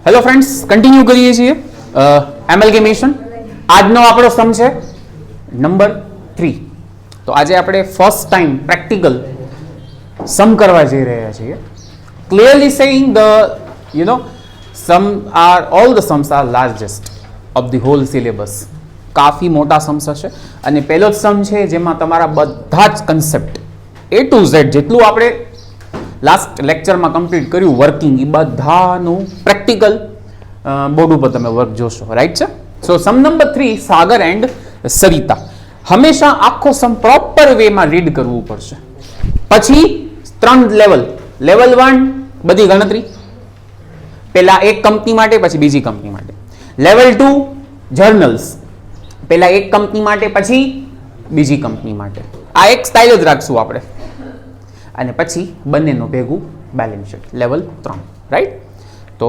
Hello friends, continue કરીએ છીએ એમલગેમેશન. આજનો આપણો સમ છે નંબર 3. તો આજે આપણે ફર્સ્ટ ટાઈમ પ્રેક્ટિકલ સમ કરવા જઈ રહ્યા છીએ. Clearly saying the sum are all the sums are largest of the whole syllabus. કાફી મોટા સમ્સ હશે અને પહેલો જ સમ છે જેમાં તમારા બધા જ કન્સેપ્ટ A to Z જેટલું આપણે લાસ્ટ લેક્ચરમાં કમ્પ્લીટ કર્યું વર્કિંગ, એ બધાનું પ્રેક્ટિકલ બોર્ડ ઉપર તમે વર્ક જોશો. રાઈટ છે. So sum number 3, Sagar and Sarita. હંમેશા આખો સમ પ્રોપર વેમાં રીડ કરવું પડશે. પછી 3 લેવલ. લેવલ 1 બધી ગણતરી, પહેલા એક કંપની માટે પછી બીજી કંપની માટે. લેવલ 2 જર્નલ્સ, પહેલા એક કંપની માટે પછી બીજી કંપની માટે. આ એક સ્ટાઇલ જ રાખશું આપણે. અને પછી બંનેનું ભેગું બેલેન્સ શીટ. લેવલ 3. રાઈટ. તો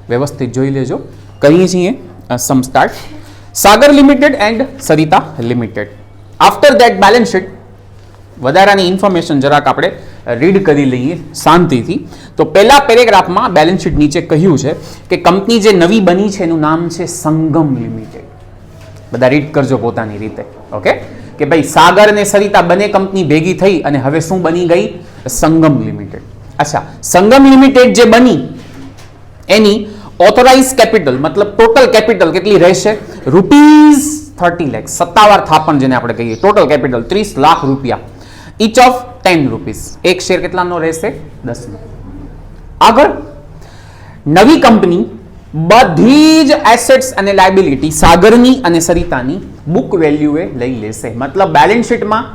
વ્યવસ્થિત જોઈ લેજો. કરીએ છીએ sum start. Sagar limited and Sarita limited. After that balance sheet વધારાની ઇન્ફોર્મેશન જરાક આપણે રીડ કરી લઈએ શાંતિથી. તો પહેલા પેરેગ્રાફમાં બેલેન્સ શીટ નીચે કહ્યું છે કે કંપની જે નવી બની છે એનું નામ છે સંગમ લિમિટેડ. બધા રીડ કરજો પોતાની રીતે. ઓકે, કે ભાઈ સાગર અને સરિતા બંને કંપની ભેગી થઈ અને હવે શું બની ગઈ? સંગમ લિમિટેડ. અચ્છા, સંગમ લિમિટેડ જે બની એની ઓથોરાઇઝ કેપિટલ મતલબ ટોટલ કેપિટલ કેટલી રહેશે? ₹30 લાખ. સત્તાવાર થાપણ જેને આપણે કહીએ. ટોટલ કેપિટલ 30 લાખ રૂપિયા. Inch of 10 rupees. એક શેર કેટલાનો રહેશે? 10 નો. આગળ નવી કંપની બધી જ એસેટ્સ અને લાયબિલિટી સાગરની અને સરિતાની બુક વેલ્યુએ લઈ લેશે. મતલબ બેલેન્સ શીટમાં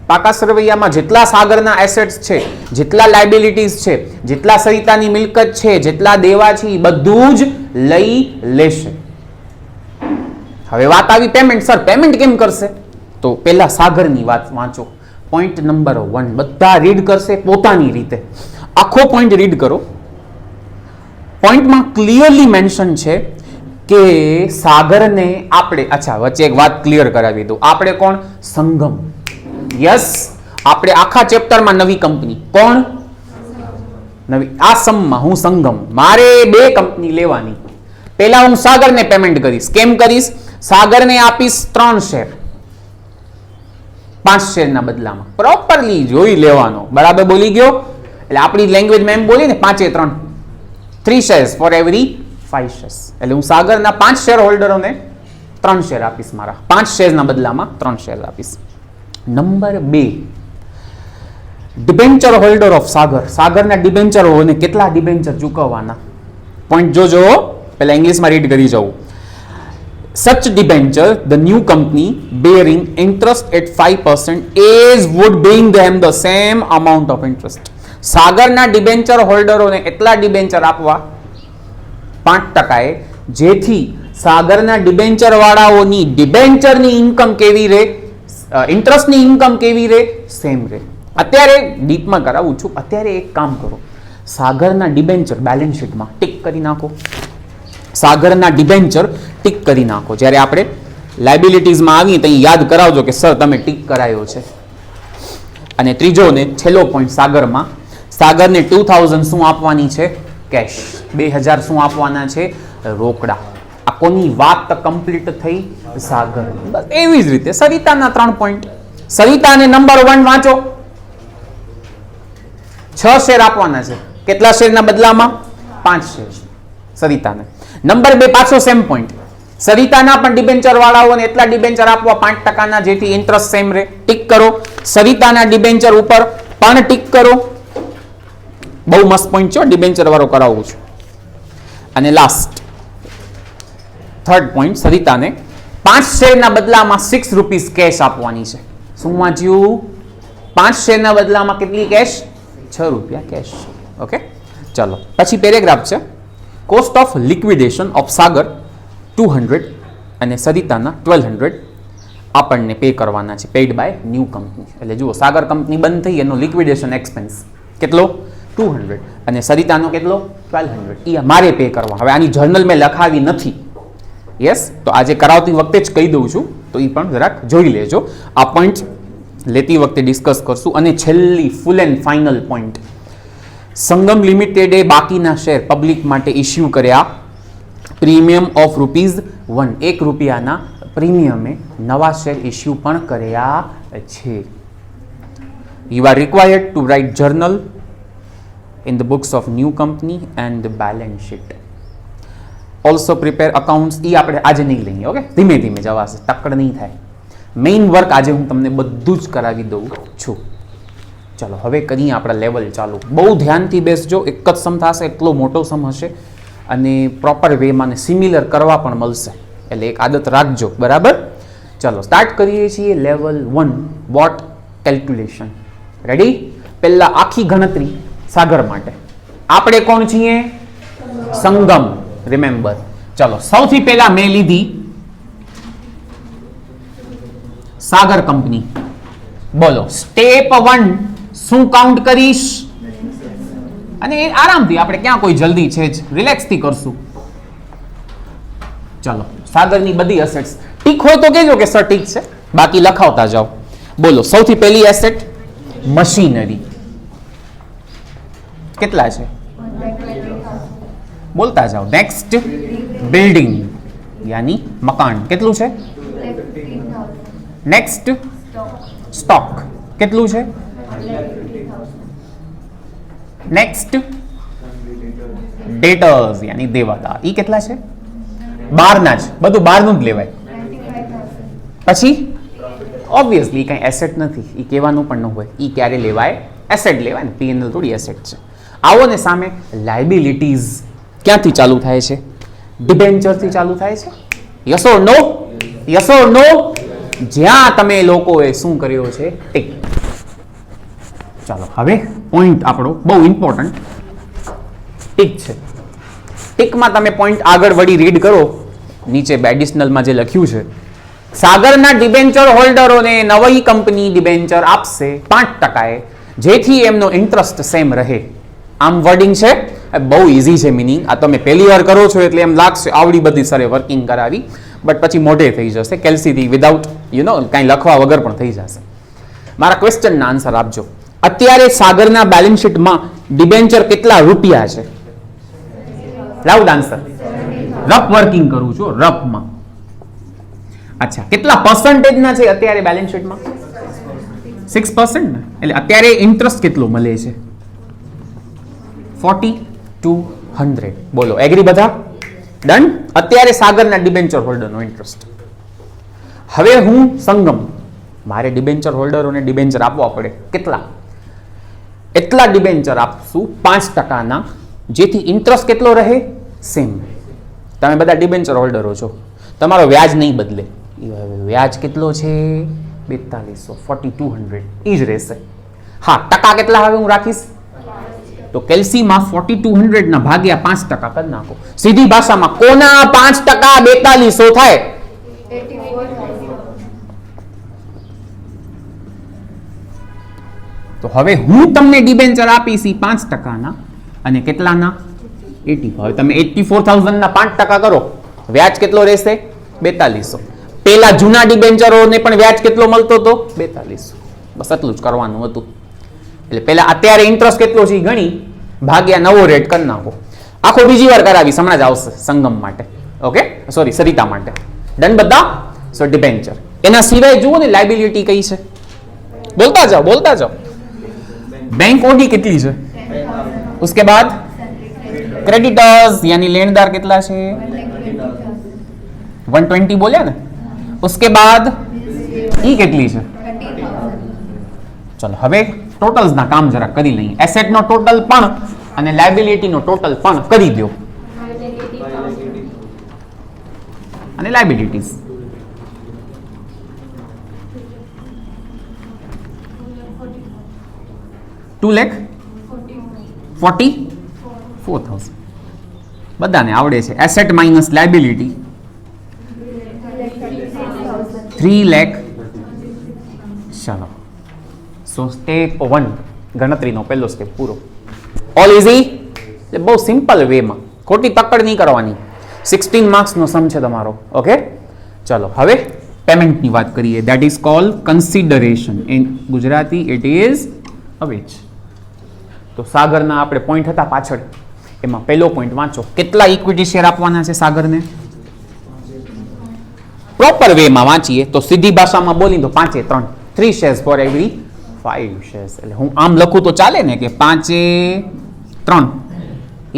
પાકા સરવૈયામાં જેટલા સાગરના એસેટ્સ છે, જેટલા લાયબિલિટીઝ છે, જેટલા સરિતાની મિલકત છે, જેટલા દેવા છે, એ બધું જ લઈ લેશે. હવે વાત આવી પેમેન્ટ. સર પેમેન્ટ કેમ કરશે? તો પહેલા સાગરની વાત વાંચો. પોઈન્ટ નંબર 1 બધા રીડ કરશે પોતાની રીતે. આખો પોઈન્ટ રીડ કરો. પોઈન્ટમાં ક્લિયરલી મેન્શન છે કે સાગરને આપણે, અચ્છા વચ્ચે એક વાત ક્લિયર કરાવી દઉં. આપણે કોણ? સંગમ. યસ, આપણે આખા ચેપ્ટરમાં નવી કંપની. કોણ? નવી. આ સમમાં હું સંગમ. મારે 2 કંપની લેવાની. પહેલા હું સાગરને પેમેન્ટ કરીશ. કેમ કરીશ? સાગરને આપીશ 3 શેર 5 શેરના બદલામાં. પ્રોપરલી જોઈ લેવાનો. બરાબર બોલી ગયો? એટલે આપણી લેંગ્વેજમાં એમ બોલી ને 5 3 3 shares for every 5 shares. એટલે હું સાગરના 5 શેર હોલ્ડરોને 3 શેર આપીશ. મારા 5 શેરના બદલામાં 3 શેર આપીશ. નંબર 2, ડિબેન્ચર હોલ્ડર ઓફ સાગર. સાગરના ડિબેન્ચરોને કેટલા ડિબેન્ચર ચૂકવવાના? પોઈન્ટ જોજો. પહેલા ઇંગ્લિશમાં રીડ કરી જાઉં. Such debenture the new company bearing interest at 5% is would bring them the same amount of interest. સાગરના ડિબેન્ચર હોલ્ડરોને એટલા ડિબેન્ચર આપવા 5%, જેથી સાગરના ડિબેન્ચર વાળાઓની ડિબેન્ચરની ઇન્કમ કેવી રહે? ઇન્ટરેસ્ટની ઇન્કમ કેવી રહે? સેમ રહે. અત્યારે ડીપમાં કરાવું છું. અત્યારે એક કામ કરો, સાગરના ડિબેન્ચર બેલેન્સ શીટમાં ટિક કરી નાખો. સાગરના ડિબેન્ચર ટિક કરી નાખો. જ્યારે આપણે લાયબિલિટીઝમાં આવીએ તો યાદ કરાવજો કે સર તમે ટિક કરાયો છે. અને ત્રીજો ને છેલ્લો પોઈન્ટ સાગરમાં, સાગરને 2000 શું આપવાની છે? કેશ. 2000 શું આપવાના છે? રોકડા. આ કોની વાત કમ્પ્લીટ થઈ? સાગર. બસ એવી જ રીતે સરિતાના 3 પોઈન્ટ. સરિતાને નંબર 1 વાંચો. 6 શેર આપવાના છે. કેટલા શેરના બદલામાં? 5 શેર સરિતાને. નંબર 2 પાછો સેમ પોઈન્ટ. સરિતાના પણ ડિબેન્ચર વાળાઓને એટલા ડિબેન્ચર આપવા 5%, જેથી ઇન્ટરેસ્ટ સેમ રહે. ટિક કરો. સરિતાના ડિબેન્ચર ઉપર પણ ટિક કરો. બહુ મસ્ત પોઈન્ટ છે. ડિબેન્ચર વાળો કરાવું છું. અને લાસ્ટ 3rd પોઈન્ટ, સરિતાને 5 શેરના બદલામાં 6 રૂપીસ કેશ આપવાની છે. શું વાંચ્યું? 5 શેરના બદલામાં કેટલી કેશ? 6 રૂપિયા કેશ. ઓકે, ચલો પછી પેરેગ્રાફ છે. Cost of liquidation of Sagar 200 અને સરિતાના 1200 આપણને પે કરવાના છે. Paid by new company. એટલે જુઓ, સાગર કંપની બંધ થઈ એનો લિક્વિડેશન એક્સપેન્સ કેટલો? 200 અને સરિતાનો કેટલો? 1200. એ મારે પે કરવા. હવે આની જર્નલ મેં લખાવી નથી. યસ, તો આજે કરાવતી વખતે જ કહી દઉં છું, તો એ પણ જરાક જોઈ લેજો. આ પોઈન્ટ લેતી વખતે ડિસ્કસ કરશું. અને છેલ્લી ફૂલ એન્ડ ફાઇનલ પોઈન્ટ, સંગમ લિમિટેડે બાકીના શેર પબ્લિક માટે ઇસ્યુ કર્યા પ્રીમિયમ ઓફ ₹1, 1 રૂપિયાના પ્રીમિયમે નવા શેર ઇસ્યુ પણ કર્યા છે. You are required to write journal in the books of new company and the balance sheet. Also prepare accounts. એ આપણે આજે નહીં લઈએ, ઓકે? ધીમે ધીમે જવાશે, તકડ નહીં થાય. મેઇન વર્ક આજે હું તમને બધું જ કરાવી દઉં છું. ચાલો હવે કરીએ આપણા લેવલ ચાલુ. બહુ ધ્યાનથી બેસજો, એક જ સમ થશે, એટલો મોટો સમ હશે અને પ્રોપર વેમાં સિમિલર કરવા પણ મળશે, એટલે એક આદત રાખજો, બરાબર? ચાલો સ્ટાર્ટ કરીએ છીએ લેવલ 1 વોટ કેલ્ક્યુલેશન. રેડી? પહેલા આખી ગણતરી સાગર માટે. આપણે કોણ છીએ? સંગમ. રિમેમ્બર. ચલો સૌથી પહેલા મેં લીધી સાગર કંપની. બોલો સ્ટેપ 1 શું કાઉન્ટ કરીશ? અને આરામથી, આપણે ક્યાં કોઈ જલ્દી છે જ, રિલેક્સથી કરશું. ચલો સાગરની બધી એસેટ્સ ટીક હોય તો કહેજો કે સર ટીક છે, બાકી લખાવતા જાઓ. બોલો સૌથી પહેલી એસેટ મશીનરી. કેટલા છે? બોલતા જાઓ. નેક્સ્ટ બિલ્ડિંગ યાની મકાન. કેટલું છે? Next stock. કેટલું છે? નેક્સ્ટ ડેટર્સ યાની દેવાદાર. ઈ કેટલા છે? બહારના જ, બધું બહારનું જ લેવાય. પછી ઓબ્વિયસલી કઈ એસેટ નથી, ઈ કહેવાનું પણ ન હોય. ઈ ક્યારે લેવાય? એસેટ લેવાય ને, પીએનએલ થોડી એસેટ છે. આવો ને સામે લાયબિલિટીઝ ક્યાંથી ચાલુ થાય છે? ડિબેન્ચરથી ચાલુ થાય છે. Yes or no? Yes or no? જ્યાં તમે લોકોએ શું કર્યો છે ટીક. ચાલો હવે પોઈન્ટ આપણો બહુ ઇમ્પોર્ટન્ટ ટીક છે. ટીકમાં તમે પોઈન્ટ આગળ વળી રીડ કરો, નીચે એડિશનલમાં જે લખ્યું છે, સાગરના ડિબેન્ચર હોલ્ડરોને નવી કંપની ડિબેન્ચર આપશે 5%, જેથી એમનો ઇન્ટરેસ્ટ સેમ રહે. આમ વર્ડિંગ છે, બહુ ઇઝી છે મિનિંગ. આ તમે પહેલી વાર કરો છો એટલે એમ લાગશે આવડી બધી સરે વર્કિંગ કરાવી, બટ પછી મોઢે થઈ જશે કેલ્સીથી, વિધાઉટ કાંઈ લખવા વગર પણ થઈ જશે. મારા ક્વેશ્ચનના આન્સર આપજો. અત્યારે સાગરના બેલેન્સ શીટમાં ડિબેન્ચર કેટલા રૂપિયા છે? Loud answer. રફ વર્કિંગ કરું છું, રફમાં. અચ્છા, કેટલા પર્સન્ટેજના છે અત્યારે બેલેન્સ શીટમાં? 6% ને, એટલે અત્યારે ઇન્ટરેસ્ટ કેટલો મળે છે? 4200. બોલો એગ્રી બધા? ડન. અત્યારે સાગરના ડિબેન્ચર હોલ્ડરનો ઇન્ટરેસ્ટ. હવે હું સંગમ, મારે ડિબેન્ચર હોલ્ડરોને ડિબેન્ચર આપવા પડે. કેટલા? એટલા ડિબેન્ચર આપશું 5%ના, જેથી ઇન્ટરેસ્ટ કેટલો રહે? સેમ. તમે બધા ડિબેન્ચર હોલ્ડરો છો, તમારો વ્યાજ નહીં બદલે. વ્યાજ કેટલો છે? 4200, 4200 એ જ રહેશે. હા, ટકા કેટલા હવે હું રાખીશ? તો કેલ્સીમાં 4200 ના ભાગ્યા 5% કરી નાખો. સીધી ભાષામાં કોના 5% 4200 થાય? તો હવે હું તમને ડિબેન્ચર આપીશ 5%ના, અને કેટલાના? 84. હવે તમે 84,000 ના 5% કરો, વ્યાજ કેટલો રહેશે? 4200. પેલા જૂના ડિબેન્ચરોને પણ વ્યાજ કેટલો મળતો હતો? 4200. બસ એટલું જ કરવાનું હતું. એટલે પેલા અત્યારે ઇન્ટરેસ્ટ કેટલો છે ગણી ભાગ્યા નવો રેટ કરી નાખો. આખો બીજી વાર કરાવીશ, હમણાં જ આવશે સંગમ માટે. ઓકે, સોરી સરિતા માટે. ડન બધા? સો ડિબેન્ચર. એના સિવાય જુઓ ને લાયબિલિટી કઈ છે, બોલતા જાઓ, બોલતા જાઓ. बैंक ओडी कितनी है? उसके बाद क्रेडिटर्स यानी लेनदार कितना है? 120 बोलिया ने. उसके बाद ई कितनी है? चलो હવે ટોટલ્સ ના કામ જરા કરી લઈએ. એસેટ નો ટોટલ પણ અને લાયબિલિટી નો ટોટલ પણ કરી દો. અને લાયબિલિટીઝ $2,44,000 બધાને આવડે છે. Asset minus liability 3 lakh. ચાલો, સો સ્ટેપ 1 ગણતરીનો પહેલો સ્ટેપ પૂરો. ઓલ ઇઝી, એટલે બહુ સિમ્પલ વેમાં, ખોટી પકડ નહીં કરવાની. 16 માર્ક્સનો સમ છે તમારો. ઓકે, ચલો હવે પેમેન્ટની વાત કરીએ. That is called consideration. In Gujarati it is અવેજ. તો સાગરના આપણે પોઈન્ટ હતા પાછળ, એમાં પહેલો પોઈન્ટ વાંચો, કેટલા ઇક્વિટી શેર આપવાના છે સાગરને? પ્રોપર વેમાં વાંચીએ તો સીધી ભાષામાં બોલી તો 5 3, 3 shares for every 5 shares. એટલે હું આમ લખું તો ચાલે ને કે 5 3.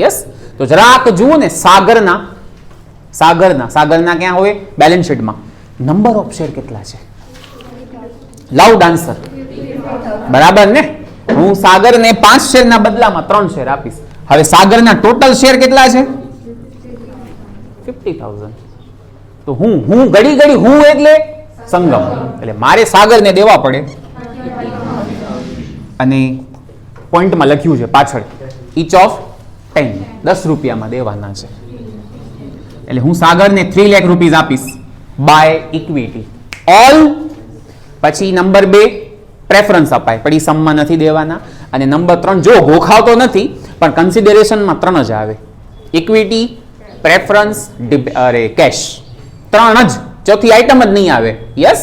યસ, તો જરાક જુઓ ને સાગરના ક્યાં હોય? બેલેન્સ શીટમાં. નંબર ઓફ શેર કેટલા છે? Loud answer. બરાબર ને? હું સાગરને 5 શેરના બદલામાં 3 શેર આપીશ. હવે સાગરના ટોટલ શેર કેટલા છે? 50,000. તો હું ઘડી હું એટલે સંગમ, એટલે મારે સાગરને દેવા પડે. અને પોઈન્ટમાં લખ્યું છે પાછળ each of 10, 10 રૂપિયામાં દેવાના છે. એટલે હું સાગરને 3 લાખ રૂપીસ આપીશ બાય ઇક્વિટી ઓલ. પછી નંબર 2 પ્રેફરન્સ અપાય, પણ એ સમમાં નથી દેવાના. અને નંબર 3 જો ગોખાવતો નથી પણ કન્સિડરેશનમાં 3 જ આવે, ઇક્વિટી, પ્રેફરન્સ, કેશ. 3 જ, ચોથી આઈટમ જ નહીં આવે. યસ,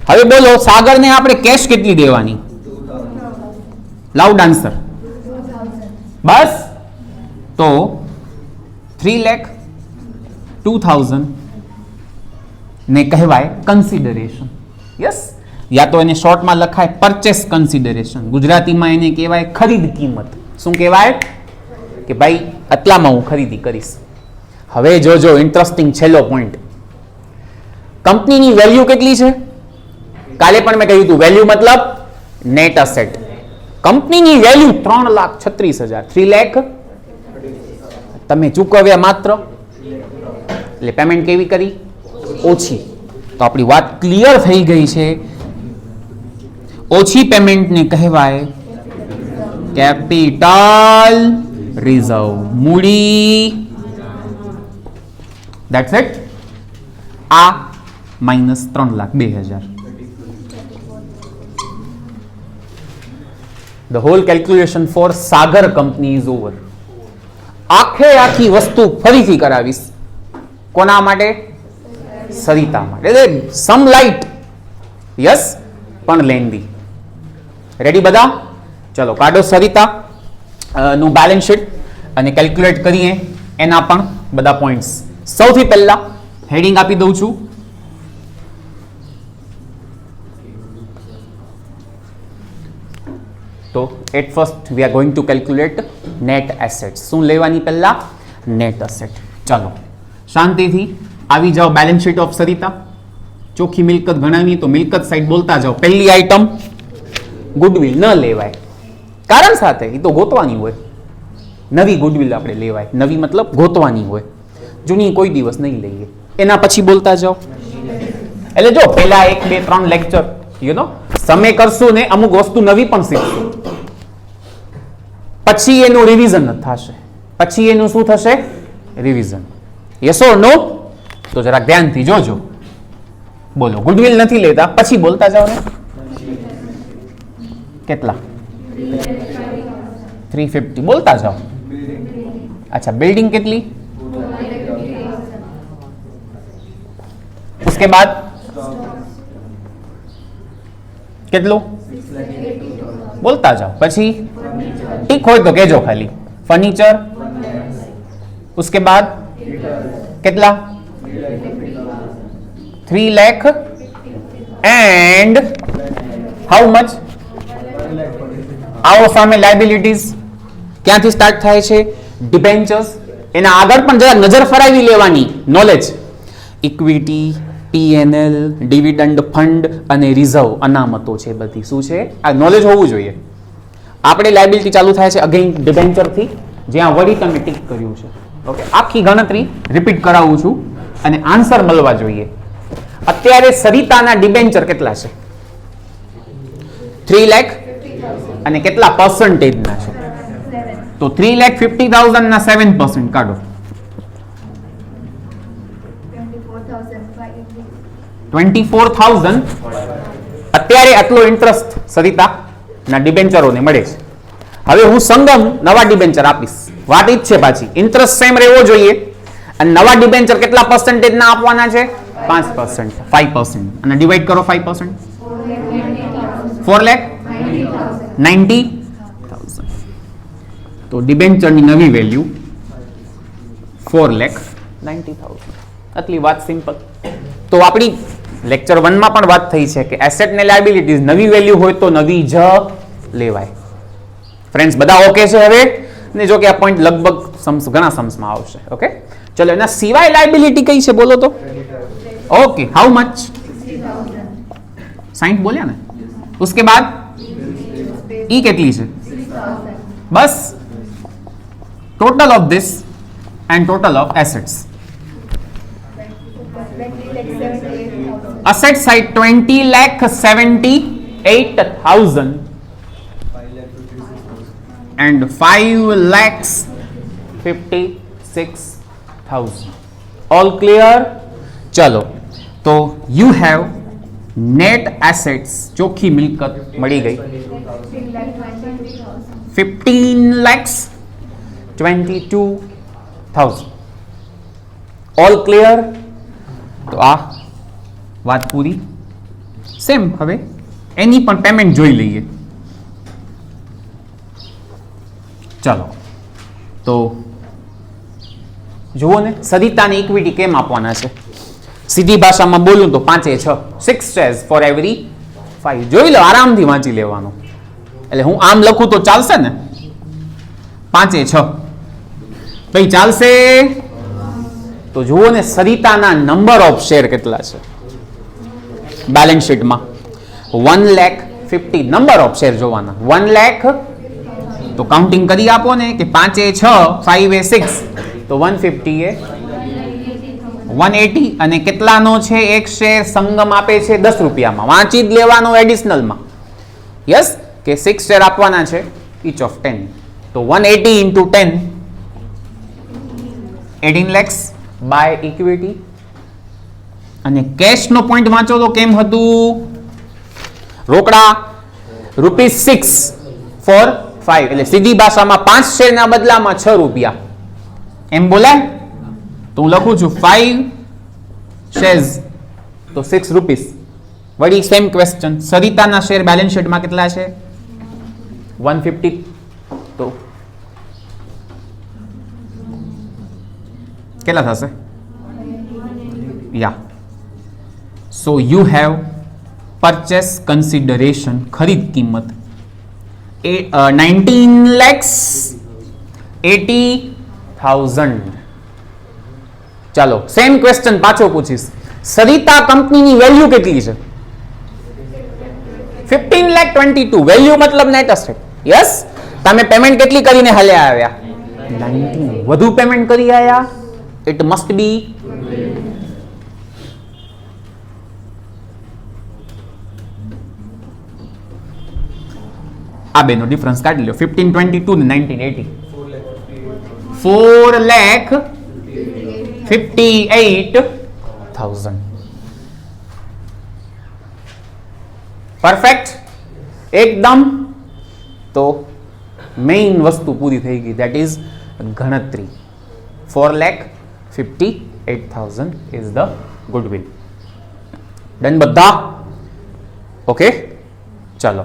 હવે બોલો સાગરને આપણે કેશ કેટલી દેવાની? Loud answer. બસ, તો 3,02,000 ને કહેવાય કન્સિડરેશન. યસ, યા તો એને શોર્ટમાં લખાય પરચેસ કન્સિડરેશન, ગુજરાતીમાં એને કહેવાય ખરીદ કિંમત. શું કહેવાય? કે ભાઈ આટલામાં હું ખરીદી કરીશ. હવે જોજો ઇન્ટરેસ્ટિંગ છેલ્લો પોઈન્ટ, કંપનીની વેલ્યુ કેટલી છે? કાલે પણ મેં કહ્યું હતું, વેલ્યુ મતલબ નેટ અસેટ. કંપનીની વેલ્યુ 3,36,000, 3 લાખ તમે ચૂકવ્યા માત્ર, એટલે પેમેન્ટ કેવી કરી? ઓછી. તો આપણી વાત ક્લિયર થઈ ગઈ છે. ઓછી પેમેન્ટને કહેવાય કેપિટલ રિઝર્વ, મૂડી. That's it. આ minus 3,02,000. The whole calculation for Sagar company is over. આખી વસ્તુ ફરીથી કરાવીશ. કોના માટે? સરિતા માટે. સમ લાઇટ, યસ, પણ લેન્ધી. રેડી બધા? ચલો કાઢો સરિતા નું બેલેન્સ શીટ અને કેલ્ક્યુલેટ કરીએ એના પણ બધા પોઈન્ટ્સ. સૌથી પહેલા હેડિંગ આપી દઉં છું, તો at first we are going to calculate net assets. શું લેવાની પહેલા? Net asset. ચાલો શાંતિથી આવી જાઓ બેલેન્સ શીટ ઓફ સરિતા. ચોખ્ખી મિલકત ગણાવી તો મિલકત સાઈડ બોલતા જાઓ. પહેલી આઈટમ ગુડવિલ ન લેવાય, કારણ સાથે એ તો ગોતવાની હોય. નવી ગુડવિલ આપણે લેવાય, નવી મતલબ ગોતવાની હોય, જૂની કોઈ દિવસ નહીં લઈએ. એના પછી બોલતા જાઓ. એટલે જો પહેલા 1 2 3 લેક્ચર સમય કરશું ને અમુક વસ્તુ નવી પણ શીખશું, પછી એનું રિવિઝન થશે. પછી એનું શું થશે? રિવિઝન. યસ ઓર નો? તો જરાક ધ્યાનથી જોજો. બોલો, ગુડવિલ નથી લેતા, પછી બોલતા જાઓ ને. કેટલા? 350 બોલતા જાઓ. અચ્છા, બિલ્ડિંગ કેટલી? उसके बाद કેટલું? બોલતા જાઓ. પછી ઠીક હોય તો કહેજો ખાલી. ફર્નિચર. उसके बाद કેટલા? 3 લાખ એન્ડ હાઉ મચ? આવો સામે લાયબિલિટીઝ ક્યાંથી સ્ટાર્ટ થાય છે? ડિબેન્ચર્સ. એના આગળ પણ જરા નજર ફરાવી લેવાની. Knowledge, equity, P&L, dividend fund અને રિઝર્વ અનામતો છે બધી. શું છે? આ નોલેજ હોવું જોઈએ. આપણે લાયબિલિટી ચાલુ થાય છે અગેન ડિબેન્ચર થી, જ્યાં વળી તમે ટીક કર્યું છે. ઓકે, આખી ગણતરી રિપીટ કરાવું છું અને આન્સર મળવા જોઈએ. અત્યારે સરિતાના ડિબેન્ચર કેટલા છે? 3 લાખ અને કેટલા પર્સન્ટેજ ના છે? તો 3,50,000 ના 7% કાઢો. 24,000. અત્યારે આટલો ઇન્ટરેસ્ટ સરિતા ના ડિબેન્ચરોને મળે છે. હવે હું સંગમ નવા ડિબેન્ચર આપીશ. વાત ઈ જ છે પાછી, ઇન્ટરેસ્ટ સેમ રહેવો જોઈએ. અને નવા ડિબેન્ચર કેટલા પર્સન્ટેજ ના આપવાના છે? 5%, 5%. અને ડિવાઈડ કરો 5%. 4,90,000. તો ડિબેન્ચરની નવી વેલ્યુ 4,90,000. આટલી વાત સિમ્પલ. તો આપણી લેક્ચર 1 માં પણ વાત થઈ છે કે એસેટ ને લાયબિલિટીઝ નવી વેલ્યુ હોય તો નવી જ લેવાય. ફ્રેન્ડ્સ બધા ઓકે છે હવે? ને જો કે આ પોઈન્ટ લગભગ ઘણા સમસમાં આવશે. ઓકે, ચલો એના સિવાય લાયબિલિટી કઈ છે બોલો તો? Okay, how much? 60 બોલ્યા ને. उसके बाद ई કેટલી છે? બસ total of this and total of assets. Asset side 20,78,000 and 5,56,000. All clear? चलो तो you have net assets ચોખ્ખી મિલકત મળી ગઈ 15,22,000. All clear? તો આ વાત પૂરી. સેમ હવે એની પણ પેમેન્ટ જોઈ લઈએ. ચાલો તો જુઓ ને, સરિતાને ઇક્વિટી કેમ આપવાના છે? સીધી ભાષામાં બોલું તો 5 એ 6, 6 shares for every 5. જોઈ લો, આરામથી વાંચી લેવાનું. એટલે હું આમ લખું તો ચાલશે ને? 5 એ 6 ભાઈ ચાલશે? તો જુઓ ને, સરિતાના નંબર ઓફ શેર કેટલા છે બેલેન્સ શીટમાં? 1,50,000 નંબર ઓફ શેર જોવાના. 1,00,000 તો કાઉન્ટિંગ કરી આપો ને કે 5 એ 6, 5 એ 6 તો 150 એ 180. અને કેટલાનો છે એક શેર? સંગમ આપે છે 10 રૂપિયામાં. વાંચી જ લેવાનો એડિશનલમાં. યસ, કે 6 શેર આપવાના છે each of 10. તો 180 into 10 18 lakhs બાય ઇક્વિટી. અને કેશનો પોઈન્ટ વાંચો તો કેમ હતું? રોકડા ₹6 for 5 એટલે સીધી ભાષામાં 5 શેરના બદલામાં 6 રૂપિયા એમ બોલાય? તો હું લખું છું 5 shares તો 6 રૂપીસ. વળી સેમ ક્વેશ્ચન, સરિતાના શેર બેલેન્સ શીટમાં કેટલા છે? 150. તો કેટલા થશે? યા so you have purchase consideration ખરીદ કિંમત 19,80,000. ચાલો સેમ ક્વેશ્ચન પાછો પૂછીશ. સરિતા કંપનીની વેલ્યુ કેટલી છે? 15,22,000. વેલ્યુ મતલબ નેટ એસેટ. યસ, તમે પેમેન્ટ કેટલી કરીને હાલ્યા આવ્યા? 19. વધુ પેમેન્ટ કરી આવ્યા. ઇટ મસ્ટ બી આ બેનો ડિફરન્સ કાઢી લો. 1522 ને 1980. 4,58,000. પરફેક્ટ એકદમ. તો મેઇન વસ્તુ પૂરી થઈ ગઈ, દેટ ઇઝ ગણતરી. 4,58,000 ઇઝ ધ ગુડવિલ. ડન બધા? ઓકે, ચાલો.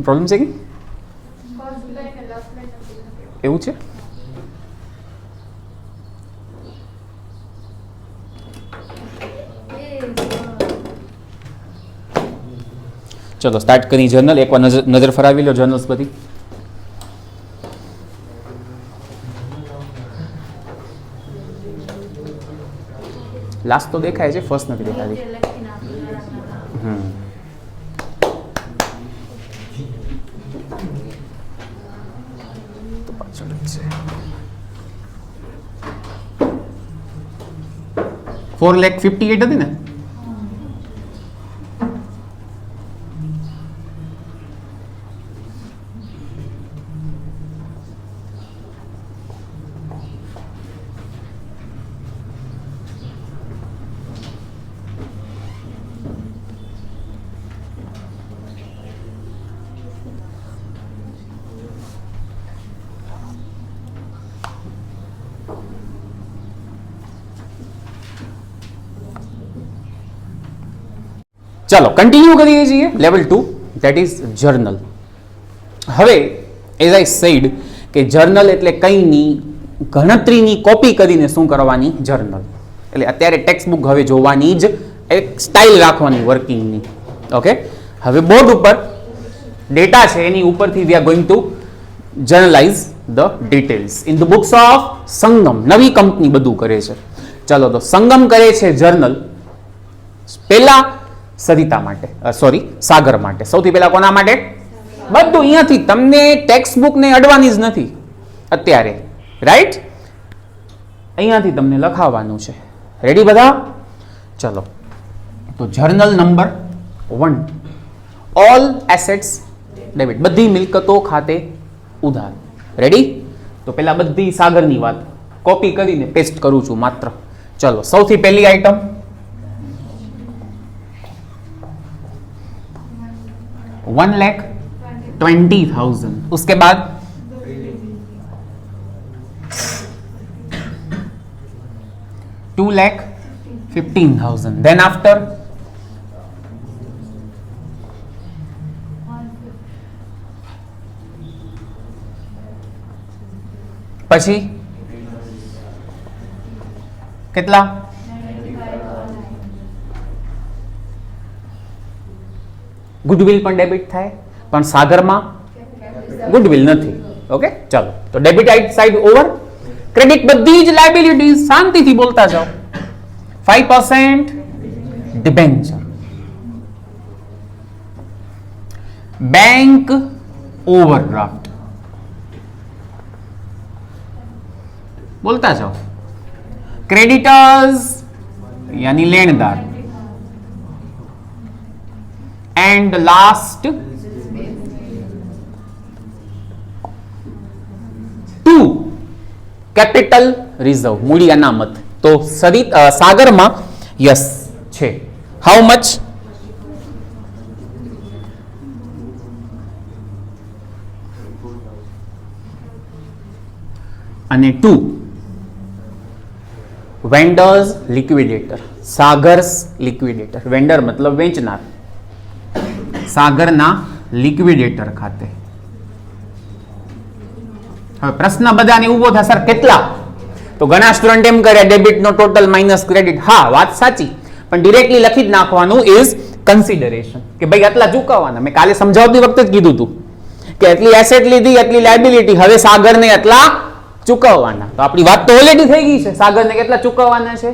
પ્રોબ્લેમ છે કે એવું છે? ચલો સ્ટાર્ટ કરી જર્નલ. એકવાર નજર ફરાવી લો જર્નલ્સ બધી. લાસ્ટ તો દેખાય છે, ફર્સ્ટ નથી દેખાતી. તો પાછળ જ છે. 4,58,000 હતી ને? ચાલો કન્ટિન્યુ કરીએ છીએ લેવલ 2, ધેટ ઇઝ જર્નલ. હવે એઝ આઈ સેડ કે જર્નલ એટલે કંઈની ગણતરીની કોપી કરીને શું કરવાની? જર્નલ. એટલે અત્યારે ટેક્સ્ટ બુક હવે જોવાની જ એક સ્ટાઇલ રાખવાની વર્કિંગની. ઓકે, હવે બોર્ડ ઉપર ડેટા છે એની ઉપરથી we are going to journalize the details in the books of Sangam. નવી કંપની બધું કરે છે. ચલો, તો સંગમ કરે છે જર્નલ પહેલા સરિતા માટે, સાગર માટે. સૌથી પહેલા કોના માટે? બધું અહીંયાથી તમને ટેક્સ્ટ બુક ને અડવાની જ નથી અત્યારે, રાઈટ? અહીંયાથી તમને લખાવવાનું છે. રેડી બધા? ચલો, તો journal number 1, all assets debit, બધી મિલકતો ખાતે ઉધાર. રેડી? તો પેલા બધી સાગરની વાત કોપી કરીને પેસ્ટ કરું છું માત્ર. ચલો, સૌથી પહેલી આઈટમ $1,20,000. उसके बाद $2,15,000. Then after પછી કેટલા? ગુડવિલ પણ ડેબિટ થાય, પણ સાગરમાં ગુડવિલ નથી. ઓકે, ચાલો, તો ડેબિટ સાઇડ ઓવર. ક્રેડિટ બધી જ લાયબિલિટીઝ, શાંતિથી બોલતા જાઓ. 5% ડિબેન્ચર, બેંક ઓવરડ્રાફ્ટ, બોલતા જાઓ. ક્રેડિટર્સ यानी लेनदार, एंड लास्ट 2 कैपिटल रिजर्व, मूडी अनामत. तो सागर में यस छे. How much? અને 2 vendors liquidator, Sagar's liquidator. Vendor मतलब વેચનાર, સાગરના લિક્વિડેટર ખાતે. હવે પ્રશ્ન બધાને ઉભો થાય, સર કેટલા? તો ઘણા સ્ટુડન્ટ એમ કરે ડેબિટ નો ટોટલ માઇનસ ક્રેડિટ. હા, વાત સાચી, પણ ડિરેક્ટલી લખી જ નાખવાનું ઇઝ કન્સિડરેશન, કે ભાઈ આટલા ચૂકવવાના. મેં કાલે સમજાવતી વખતે જ કીધું હતું કે એટલી એસેટ લીધી, એટલી લાયબિલિટી, હવે સાગરને એટલા ચૂકવવાના. તો આપણી વાત તો ઓલરેડી થઈ ગઈ છે, સાગરને કેટલા ચૂકવવાના છે.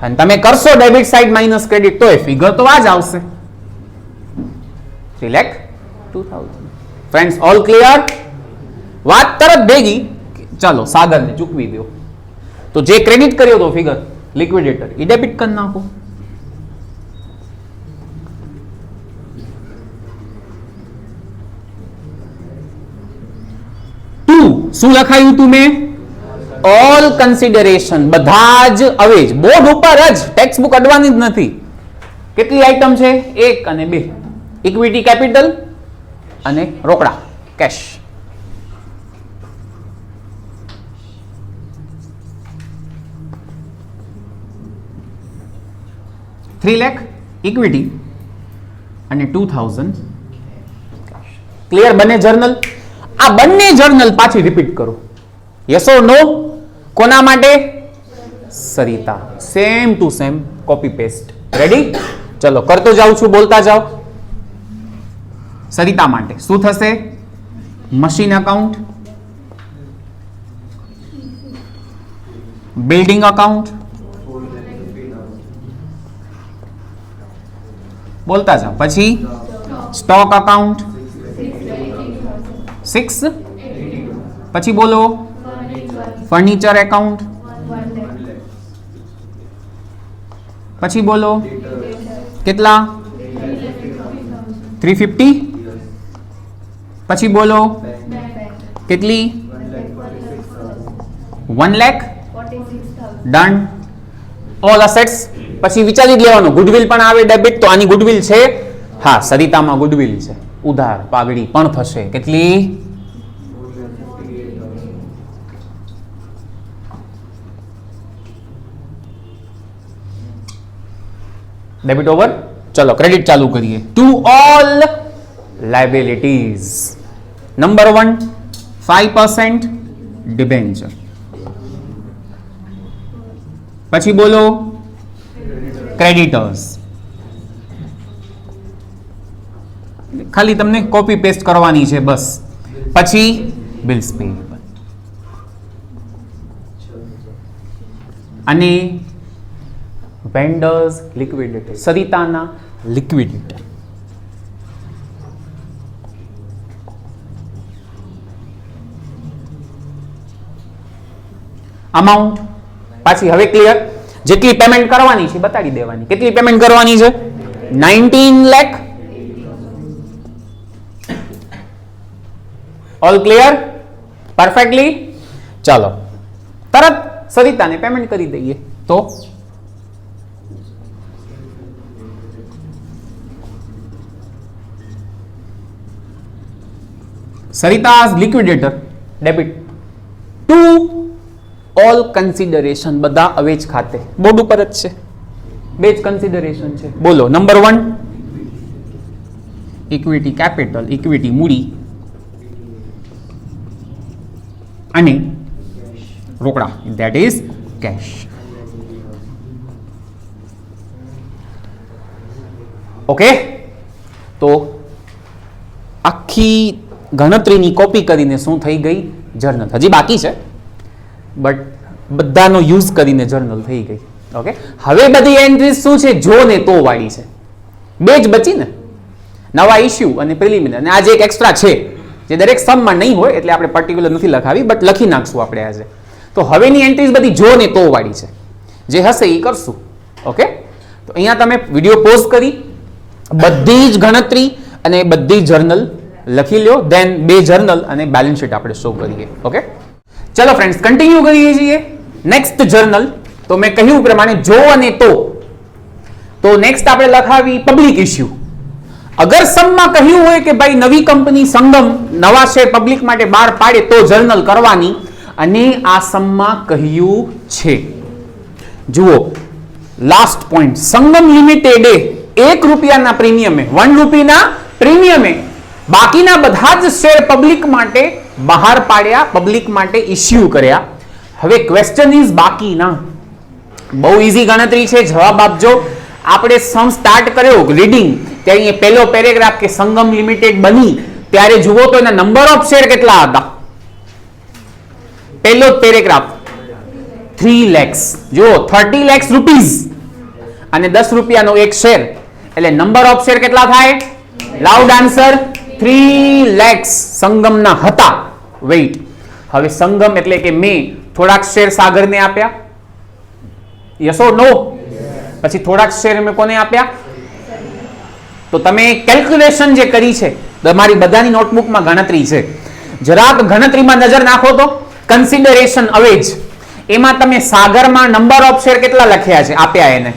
અને તમે કરશો ડેબિટ સાઇડ માઇનસ ક્રેડિટ તો એ ફિગર તો આ જ આવશે. $3,02,000. Friends, all clear? વાત તરત ભેગી. ચાલો, સાગરને ચૂકવી દો. તો જે ક્રેડિટ કર્યો તો ફિગર લિક્વિડેટર, એ ડેબિટ કરી નાખો. શું લખાયું તું મેં? ઓલ કન્સિડરેશન, બધા જ અવેજ. બોર્ડ ઉપર જ, ટેક્સ્ટ બુક અડવાની જ નથી. કેટલી આઈટમ છે? 1 અને 2. ઇક્વિટી કેપિટલ અને રોકડા કેશ. $3,00,000 ઇક્વિટી અને 2,000 ક્લિયર. બંને જર્નલ, આ બંને જર્નલ પાછી રિપીટ કરો. Yes or no? કોના માટે? Sarita. Same to same copy paste. Ready? ચલો, કરતો જાઉં છું, બોલતા જાઓ. સરિતા માટે શું થશે? મશીન અકાઉન્ટ, બિલ્ડિંગ અકાઉન્ટ, બોલતા જાઓ. પછી સ્ટોક અકાઉન્ટ 6, પછી બોલો ફર્નિચર એકાઉન્ટ, પછી બોલો કેટલા? 350. પછી બોલો કેટલી? 1,46,000. ડન. All assets. પછી વિચારી લેવાનું, ગુડવિલ પણ આવે ડેબિટ. તો આની ગુડવિલ છે? હા, સરિતામાં ગુડવિલ છે. ઉધાર પાઘડી પણ થશે. કેટલી? Debit over. ચલો, ક્રેડિટ ચાલુ કરીએ. To all liabilities. Number 1 5% debenture. પછી બોલો ક્રેડિટર્સ. ખાલી તમને કોપી પેસ્ટ કરવાની છે બસ. પછી બિલ્સ પેયેબલ અને વેન્ડર્સ લિક્વિડેટર, સરિતાના લિક્વિડેટર. અમાઉન્ટ પાછી હવે ક્લિયર. જેટલી પેમેન્ટ કરવાની છે બતાડી દેવાની. કેટલી પેમેન્ટ કરવાની છે? 19 લાખ. All clear? પરફેક્ટલી. ચાલો તરત સરિતાને પેમેન્ટ કરી દઈએ. તો સરિતા's liquidator debit to all consideration, બધા અવેજ ખાતે. બોર્ડ ઉપર જ છે, બે જ કન્સિડરેશન છે. બોલો નંબર 1 ઇક્વિટી કેપિટલ, ઇક્વિટી મૂડી અને રોકડા, that is cash. ઓકે, તો આખી ગણતરીની કોપી કરીને શું થઈ ગઈ? જર્નલ. હજી બાકી છે બટ બધાનો યુઝ કરીને જર્નલ થઈ ગઈ. ઓકે, હવે બધી એન્ટ્રીઝ શું છે? જો ને તો વાળી છે. બે જ બચી ને, નવા ઇશ્યુ અને પ્રિલિમિનરી. અને આજે એક એક્સ્ટ્રા છે જે દરેક સમમાં નહીં હોય એટલે આપણે પર્ટિક્યુલર નથી લખાવી, બટ લખી નાખશું આપણે આજે. તો હવેની એન્ટ્રીઝ બધી જો ને તો વાળી છે. જે હશે એ કરશું. ઓકે, તો અહીંયા તમે વિડીયો પોઝ કરી બધી જ ગણતરી અને બધી જર્નલ લખી લો. દેન બે જર્નલ અને બેલેન્સ શીટ આપણે શો કરીએ. ઓકે, ચલો ફ્રેન્ડ્સ કન્ટિન્યુ કરીએ છીએ. નેક્સ્ટ જર્નલ તો મેં કહ્યું પ્રમાણે જો અને તો નેક્સ્ટ આપણે લખાવી પબ્લિક ઇશ્યુ. અગર સમમાં કહ્યું હોય કે ભાઈ નવી કંપની સંગમ નવા શેર પબ્લિક માટે બહાર પાડે તો જર્નલ કરવાની, અને આ સમમાં કહ્યું છે. જુઓ લાસ્ટ પોઈન્ટ, સંગમ લિમિટેડે ₹1 પ્રીમિયમે, ₹1 પ્રીમિયમે બાકીના બધા જ શેર પબ્લિક માટે બહાર પાડ્યા, પબ્લિક માટે ઇશ્યુ કર્યા. હવે ક્વેશ્ચન ઇઝ બાકીના. બહુ ઈઝી ગણતરી છે, જવાબ આપજો. આપણે સમ સ્ટાર્ટ કર્યો રીડિંગ ત્યારે અહીંયા પહેલો પેરેગ્રાફ કે સંગમ લિમિટેડ બની ત્યારે જુઓ તો એના નંબર ઓફ શેર કેટલા હતા? પહેલો પેરેગ્રાફ 3 lakhs. જુઓ 30 lakhs રૂપીસ અને ₹10 એક શેર એટલે નંબર ઓફ શેર કેટલા થાય? લાઉડ આન્સર 3 lakhs સંગમના હતા. વેઇટ, હવે સંગમ એટલે કે મેં થોડાક શેર સાગરને આપ્યા, યસ ઓર નો? પછી થોડાક શેર મેં કોને આપ્યા? તો તમે કેલ્ક્યુલેશન જે કરી છે તમારી બધાની નોટબુકમાં ગણતરી છે, જરાક ગણતરીમાં નજર નાખો તો કન્સિડરેશન અવેજ એમાં તમે સાગરમાં નંબર ઓફ શેર કેટલા લખ્યા છે? આપ્યા એને.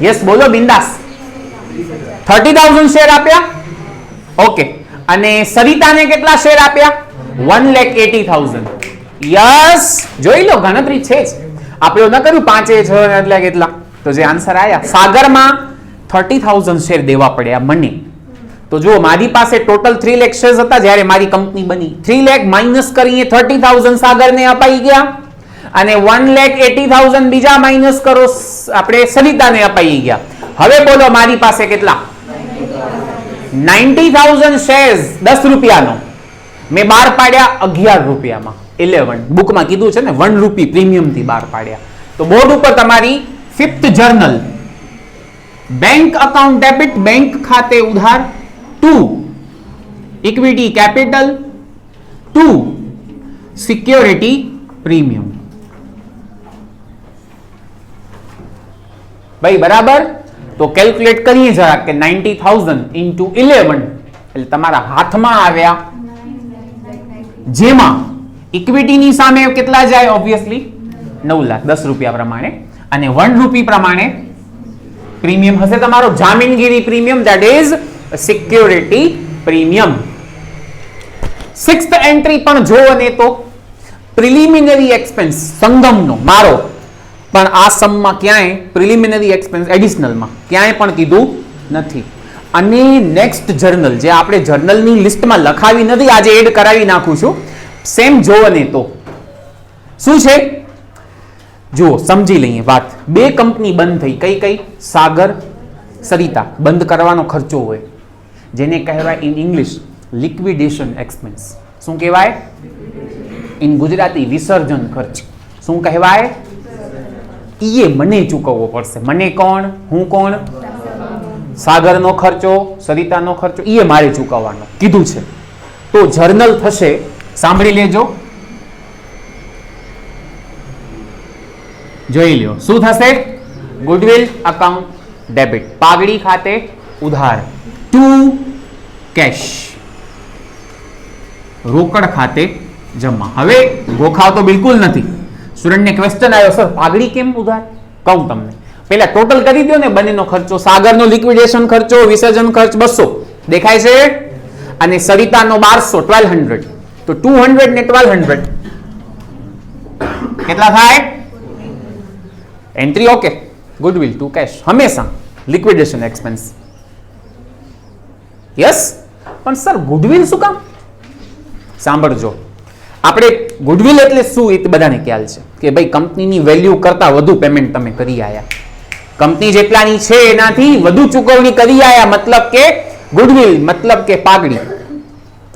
યસ બોલો બિંદાસ. 30,000 શેર આપ્યા. ઓકે, અને સરિતાને કેટલા શેર આપ્યા? 1,80,000. યસ, જોઈ લો ગણતરી છે જ. આપણે ન કર્યું 5 6 એટલે કેટલા, તો જે આન્સર આયા સાગરમાં 30,000 શેર દેવા પડ્યા મને. તો જુઓ મારી પાસે ટોટલ 3 લાખ શેર્સ હતા જ્યારે મારી કંપની બની. 3 લાખ માઇનસ કરીને 30,000 સાગરને અપાઈ ગયા અને 1,80,000 બીજા માઇનસ કરો આપણે સરિતાને અપાઈ ગયા. હવે બોલો મારી પાસે કેટલા? 90,000 શેર્સ ₹10 મેં બહાર પાડ્યા ₹11 11 બુકમાં કીધું છે ને ₹1 પ્રીમિયમ થી બહાર પાડ્યા. તો બોર્ડ ઉપર તમારી 5th journal bank account debit, bank ખાતે ઉધાર 2 ઇક્વિટી કેપિટલ 2 સિક્યોરિટી પ્રીમિયમ. ભાઈ બરાબર? તો કેલ્ક્યુલેટ કરીએ જરા કે 90,000 into 11 એટલે તમારા હાથમાં આવ્યા, જેમાં ઇક્વિટીની સામે કેટલા જાય? ઓબ્વિયસલી 9 લાખ ₹10 પ્રમાણે, અને ₹1 પ્રમાણે પ્રીમિયમ હશે તમારો જામીનગીરી premium, that is security premium. 6th entry પણ જો અને તો પ્રિલિમિનરી એક્સપેન્સ સંગમનો મારો, પણ આ સમમાં ક્યાંય પ્રિલિમિનરી એક્સપેન્સ એડિશનલમાં ક્યાંય પણ કીધું નથી. અને નેક્સ્ટ જર્નલ જે આપણે જર્નલની લિસ્ટમાં લખાવી નથી, આજે એડ કરાવી નાખું છું. સેમ જો અને તો શું છે? જુઓ સમજી લઈએ વાત. બે કંપની બંધ થઈ, કઈ કઈ? સાગર, સરિતા. બંધ કરવાનો ખર્ચો હોય જેને કહેવાય ઇન ઇંગ્લિશ લિક્વિડેશન એક્સપેન્સ. શું કહેવાય ઇન ગુજરાતી? વિસર્જન ખર્ચ. શું કહેવાય? ઈએ મને ચૂકવવો પડશે. મને કોણ? હું કોણ? સાગરનો ખર્ચો, સરિતાનો ખર્ચો ઈએ મારે ચૂકવવાનો કીધું છે. તો જર્નલ થશે, સાંભળી લેજો, જોઈ લ્યો શું થશે? ગુડવિલ અકાઉન્ટ ડેબિટ, પાઘડી ખાતે ઉધાર, ટુ કેશ રોકડ ખાતે જમા. હવે ગોખાવ તો બિલકુલ નથી. સ્ટુડન્ટને ક્વેશ્ચન આવ્યો, સર પાઘડી કેમ ઉધાર? કહું તમને, પહેલા ટોટલ કરી દો ને બંનેનો ખર્ચો. સાગરનો લિક્વિડેશન ખર્ચો, વિસર્જન ખર્ચ 200 દેખાય છે, અને સરિતાનો 1200 1200. તો 200 ને 1200 કેટલા થાય? Entry okay. Goodwill to cash હંમેશા લિક્વિડેશન એક્સપેન્સ. યસ. પણ સર ગુડવિલ શું કામ? સાંભળજો, આપણે ગુડવિલ એટલે શું એ બધાને ખ્યાલ છે કે ભાઈ કંપનીની વેલ્યુ કરતા વધુ પેમેન્ટ તમે કરી આયા, કંપની જેટલાની છે એનાથી વધુ ચૂકવણી કરી આયા, મતલબ કે ગુડવિલ, મતલબ કે પાઘડી.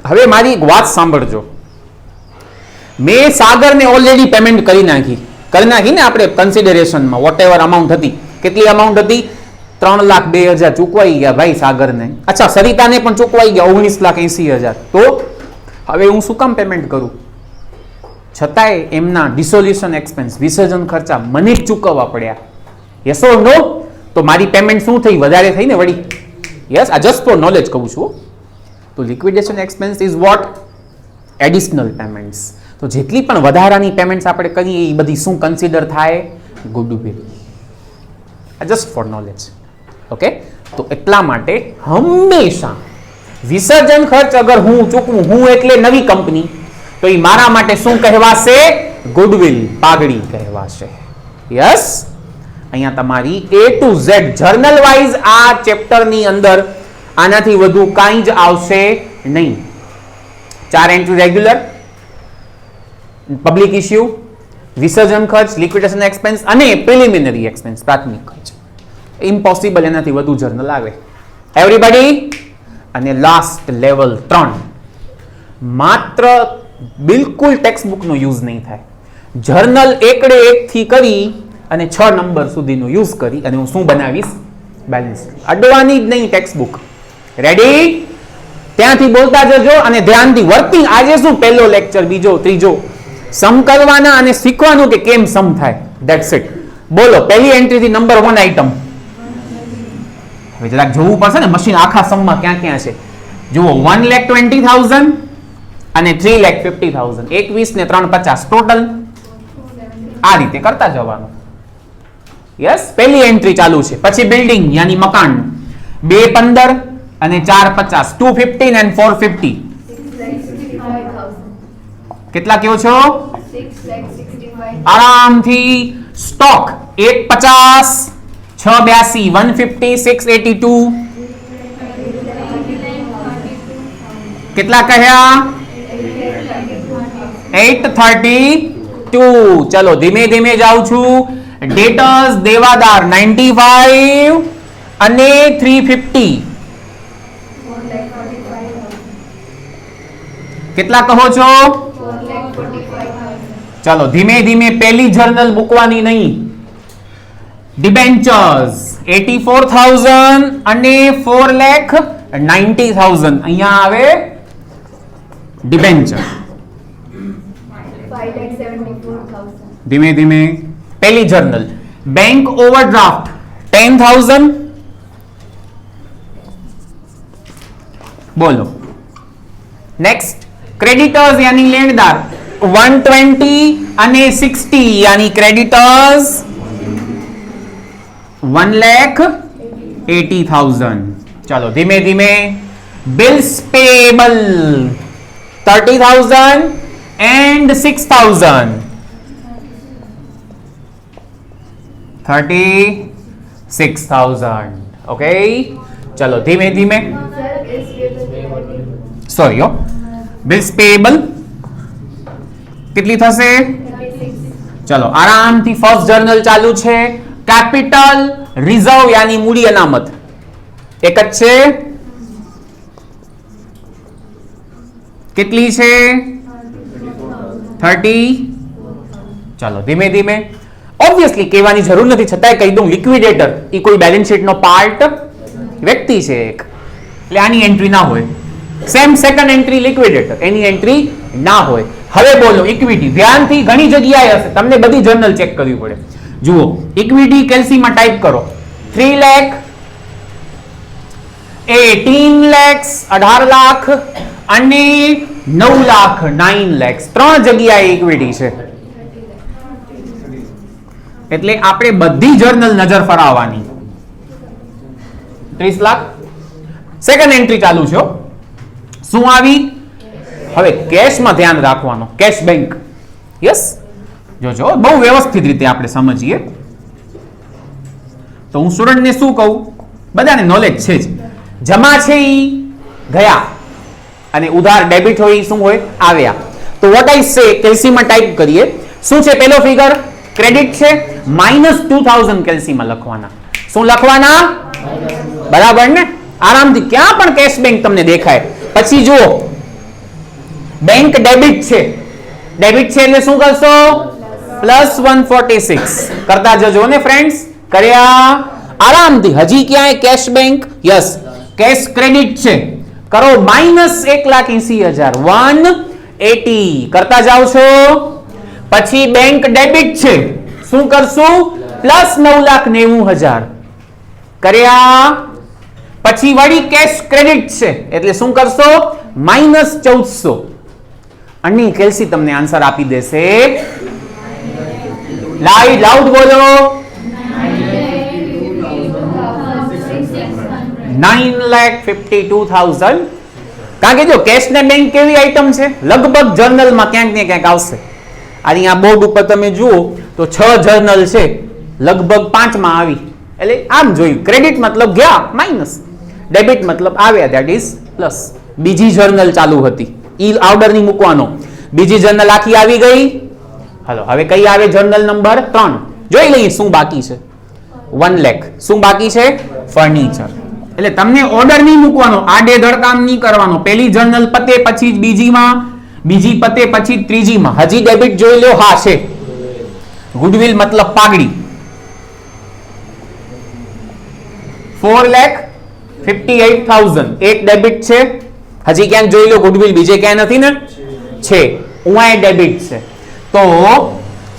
હવે મારી એક વાત સાંભળજો, મેં સાગરને ઓલરેડી પેમેન્ટ કરી નાખી ને આપણે કન્સિડરેશનમાં વોટ એવર અમાઉન્ટ હતી. કેટલી અમાઉન્ટ હતી? 3,02,000 ચૂકવાઈ ગયા ભાઈ સાગરને. અચ્છા, સરિતાને પણ ચૂકવાઈ ગયા 19,80,000. તો હવે હું શું કામ પેમેન્ટ કરું? છતાંય એમના ડિસોલ્યુશન એક્સપેન્સ, વિસર્જન ખર્ચા મને જ ચૂકવવા પડ્યા. યસ ઓર નો? તો મારી પેમેન્ટ શું થઈ? વધારે થઈ ને વળી. યસ, આ જસ્ટ ફોર નોલેજ કહું છું. તો liquidation expense is what? Additional payments. તો જેટલી પણ વધારાની પેમેન્ટ્સ આપણે કરીએ એ બધી શું કન્સિડર થાય? ગુડવિલ. આ જસ્ટ ફોર નોલેજ. ઓકે, તો એટલા માટે હંમેશા વિસર્જન ખર્ચ અગર હું ચૂકવું, હું એટલે નવી કંપની, તો એ મારા માટે શું કહેવાશે? ગુડવિલ, પાઘડી કહેવાશે. યસ. અહીંયા તમારી A to Z journal wise આ ચેપ્ટરની અંદર આનાથી વધુ કાંઈ જ આવશે નહીં. 4 એન્ટ્રી રેગ્યુલર, પબ્લિક ઇશ્યુ, વિસર્જન ખર્ચ, લિક્વિડેશન એક્સપેન્સ અને પ્રિલિમિનરી એક્સપેન્સ, પ્રાથમિક ખર્ચ. ઇમ્પોસિબલ એનાથી વધુ જર્નલ આવે. એવરીબડી. અને લાસ્ટ લેવલ 3, માત્ર બિલકુલ ટેક્સ્ટબુકનો યુઝ નહીં થાય. જર્નલ એકડે એકથી કરી અને 6 નંબર સુધીનો યુઝ કરી અને હું શું બનાવીશ? બેલેન્સ. અડવાની જ નહીં ટેક્સ્ટબુક. રેડી? ત્યાંથી બોલતા જજો અને ધ્યાનથી વર્કિંગ. આજે શું પહેલો લેક્ચર, બીજો, ત્રીજો, સમ કરવાના અને શીખવાનું કે કેમ સમ થાય. That's it. બોલો પહેલી એન્ટ્રીથી નંબર 1 આઈટમ. હવે જરાક જોવું પડશે ને મશીન આખા સમમાં ક્યાં ક્યાં છે. જુઓ 1,20,000 અને 3,50,000. 21 ને 3 50 ટોટલ. આ રીતે કરતા જવાનું. યસ, પહેલી એન્ટ્રી ચાલુ છે. પછી બિલ્ડિંગ યાની મકાન 2,15 અને 4,50 215 and 450. કેટલા કયો છો? આરામથી. સ્ટોક 150 682 150 682. કેટલા કહ્યા? 832. ચલો ધીમે ધીમે જાઉં છું. ડેટર્સ દેવાદાર 95 અને 350. કેટલા કહો છો? ચલો ધીમે ધીમે પહેલી જર્નલ મૂકવાની નહીં. ડિબેન્ચર્સ 84,000 અને 4,90,000. અહીંયા આવે ડિબેન્ચર. ધીમે ધીમે પહેલી જર્નલ. Bank overdraft 10,000. બોલો. નેક્સ્ટ ક્રેડિટર્સ યાની લેણદાર 120 અને 60 યાની ક્રેડિટર્સ 1,80,000. ચલો ધીમે ધીમે. Bills payable 30,000 and 6,000. 36,000. ઓકે, ચલો ધીમે ધીમે. સોરી, બિલ્સ પેએબલ કેટલી થશે? ચલો આરામથી ફર્સ્ટ જર્નલ ચાલુ છે. કેપિટલ રિઝર્વ યાની મૂડી અનામત એક જ છે. કેટલી છે? 30. ચાલો ધીમે ધીમે. ઓબ્વિયસલી કહેવાની જરૂર નથી, છતાંય કહી દઉં, લિક્વિડેટર એ કોઈ બેલેન્સ શીટ નો પાર્ટ વ્યક્તિ છે એક, એટલે આની એન્ટ્રી ના હોય. સેમ સેકન્ડ એન્ટ્રી લિક્વિડેટર, એની એન્ટ્રી ના હોય. હવે બોલો ઇક્વિટી. ધ્યાનથી, ઘણી જગ્યાએ હશે, તમને બધી જર્નલ ચેક કરવી પડે. જુઓ ઇક્વિટી કેલ્સીમાં ટાઈપ કરો 3 લાખ, 18 lakhs 18 લાખ અને 9 લાખ 9 lakhs. 3 જગ્યાએ ઇક્વિટી છે. એટલે આપણે બધી જર્નલ નજર ફરાવવાની. 30 લાખ સેકન્ડ એન્ટ્રી ચાલુ છે. શું આવી? હવે કેશમાં ધ્યાન રાખવાનું. Cash bank. યસ, જોજો બહુ વ્યવસ્થિત રીતે આપણે સમજીએ. તો હું સ્ટુડન્ટને શું કહું, બધાને નોલેજ છે જ. જમા છે ઈ ગયા અને ઉધાર ડેબિટ હોય શું હોય? આવ્યા. તો વોટ આઈ સે, કેલ્સીમાં ટાઈપ કરીએ. શું છે પેલો ફિગર? ક્રેડિટ છે. -2000 કેલ્સીમાં લખવાના. શું લખવાના? બરાબર ને? આરામથી ક્યાં પણ કેશ બેંક તમને દેખાય. પછી જુઓ બેંક ડેબિટ છે. ડેબિટ છે એટલે શું કરશો? +146 કરતા જજો ને ફ્રેન્ડ્સ. કર્યા આરામથી. હજી ક્યાંય cash bank? Yes. Cache credit છે, કરો -1,80,000 180 કરતા જાવ છો. પછી બેંક ડેબિટ છે, શું કરશું? +9,90,000 કર્યા. પછી વળી કેશ ક્રેડિટ છે એટલે શું કરશો? -1400. અને કેલ્સી તમને આન્સર આપી દેશે. લાઉડ બોલો. 9,52,000. કારણ કે જો કેશ ને બેંક કેવી આઈટમ છે, લગભગ જર્નલમાં ક્યાંક ને ક્યાંક આવશે. અહીંયા બોર્ડ ઉપર તમે જુઓ તો 6 જર્નલ છે, લગભગ 5માં આવી. એટલે આમ જોયું, ક્રેડિટ મતલબ ગયા માઇનસ, ડેબિટ મતલબ આવ્યા, ધેટ ઇઝ પ્લસ. બીજી જર્નલ ચાલુ હતી, ઈ ઓર્ડર ની મૂકવાનો. બીજી જર્નલ આખી આવી ગઈ. હાલો હવે કઈ આવે? Journal number 3. જોઈ લઈએ શું બાકી છે. 1 લાખ. શું બાકી છે? ફર્નિચર. એટલે તમને ઓર્ડર નહીં મૂકવાનો, આડે ધડકામ નહીં કરવાનો. પહેલી જર્નલ પતે પછી બીજીમાં, બીજી પતે પછી ત્રીજીમાં. હજી ડેબિટ જોઈ લો. હા છે. ગુડવિલ મતલબ પાઘડી. 4,58,000 એક ડેબિટ છે. હજી ક્યાંક જોઈ લો ગુડવિલ, બીજે ક્યાંય નથી ને? છે. ઉઆય ડેબિટ છે. તો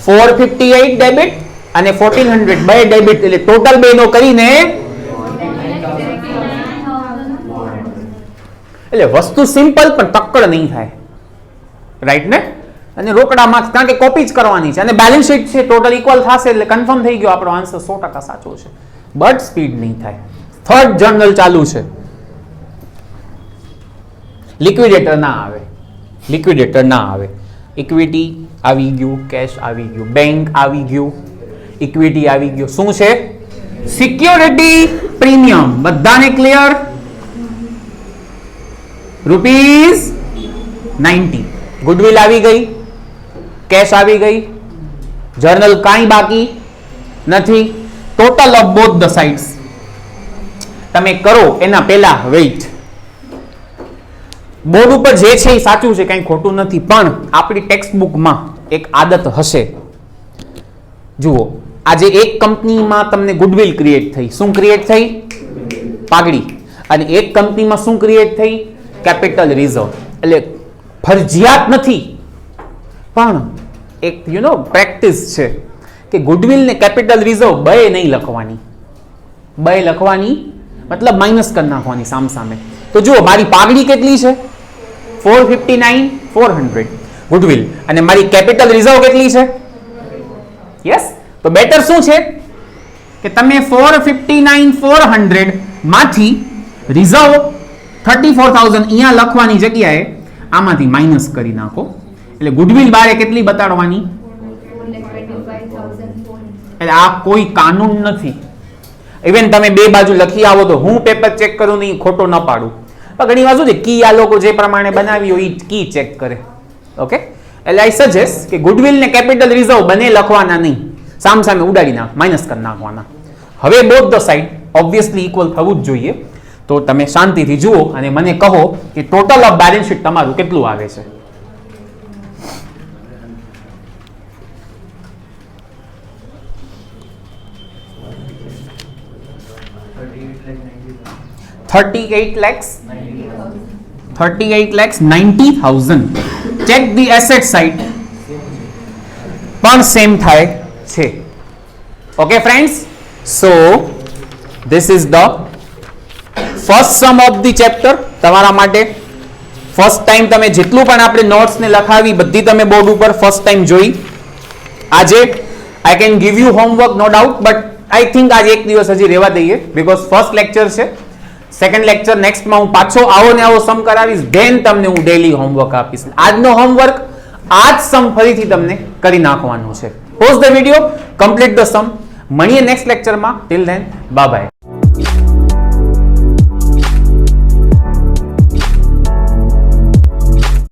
458 ડેબિટ અને 1400 બે ડેબિટ, એટલે ટોટલ બેનો કરીને એટલે વસ્તુ સિમ્પલ પણ તક્કડ નહીં થાય. રાઈટ ને? અને રોકડા માર્ક્સ, કારણ કે કોપી જ કરવાની છે અને બેલેન્સ શીટ છે, ટોટલ ઇક્વલ થશે એટલે કન્ફર્મ થઈ ગયો આપણો આન્સર 100% સાચો છે. બટ સ્પીડ નહીં થાય. થર્ડ જર્નલ ચાલુ છે. લિક્વિડેટર ના આવે. લિક્વિડેટર ના આવે. ઇક્વિટી આવી ગયું, કેશ આવી ગયું, બેંક આવી ગયું, ઇક્વિટી આવી ગયું. શું છે? Security premium. બધાને ક્લિયર? ₹90. ગુડવિલ આવી ગઈ, કેશ આવી ગઈ, જર્નલ કાંઈ બાકી નથી. Total of both the sides તમે કરો એના પહેલા વેઇટ. બોર્ડ ઉપર જે છે એ સાચું છે, કંઈ ખોટું નથી, પણ આપણી ટેક્સ્ટ બુકમાં એક આદત હશે. જુઓ, આજે એક કંપનીમાં તમને ગુડવિલ ક્રિએટ થઈ. શું ક્રિએટ થઈ? પાઘડી. અને એક કંપનીમાં શું ક્રિએટ થઈ? Capital reserve. એટલે ફરજિયાત નથી, પણ એક પ્રેક્ટિસ છે કે ગુડવિલ ને કેપિટલ રિઝર્વ બે નહીં લખવાની. બે લખવાની મતલબ માઇનસ કરી નાખવાની સામસામે. તો જુઓ મારી પાઘડી કેટલી છે? 459,400 ગુડવિલ. અને મારી કેપિટલ રિઝર્વ કેટલી છે? યસ. તો બેટર શું છે કે તમે 459,400 માંથી રિઝર્વ 34,000 અહીંયા લખવાની જગ્યાએ આમાંથી માઇનસ કરી નાખો. એટલે ગુડવિલ બારે કેટલી બતાડવાની? એટલે આ કોઈ કાનૂન નથી. ઇવન તમે બે બાજુ લખી આવો તો હું પેપર ચેક કરું નહીં, ખોટો ન પાડું. પણ ઘણી વાર શું છે, કી આ લોકો જે પ્રમાણે બનાવી હોય એ કી ચેક કરે. ઓકે, એટલે આઈ સજેસ્ટ કે ગુડવિલ ને કેપિટલ રિઝર્વ બંને લખવાના નહીં, સામ સામે ઉડાડી માઇનસ કરી નાખવાના. હવે both the side obviously equal થવું જ જોઈએ. તો તમે શાંતિથી જુઓ અને મને કહો કે ટોટલ ઓફ બેલેન્સ શીટ તમારું કેટલું આવે છે. $38,90,000. Check the asset side. પણ સેમ થાય છે. Okay friends, so this is the first sum of the chapter. તમારા માટે ફર્સ્ટ ટાઈમ તમે જેટલું પણ આપણે નોટ્સ ને લખાવી બધી તમે બોર્ડ ઉપર ફર્સ્ટ ટાઈમ જોઈ. આજે I can give you homework no doubt, but I think આજે એક દિવસ હજી રહેવા દઈએ, બીકોઝ ફર્સ્ટ લેક્ચર છે. સેકન્ડ લેક્ચર નેક્સ્ટમાં હું પાછો આવો ને આવો સમ કરાવીશ, ધેન તમને હું ડેલી હોમવર્ક આપીશ. આજનો હોમવર્ક આ જ સમ ફરીથી તમને કરી નાખવાનું છે. Pause the video, complete the sum. મળીએ નેક્સ્ટ લેક્ચરમાં. Till then bye by.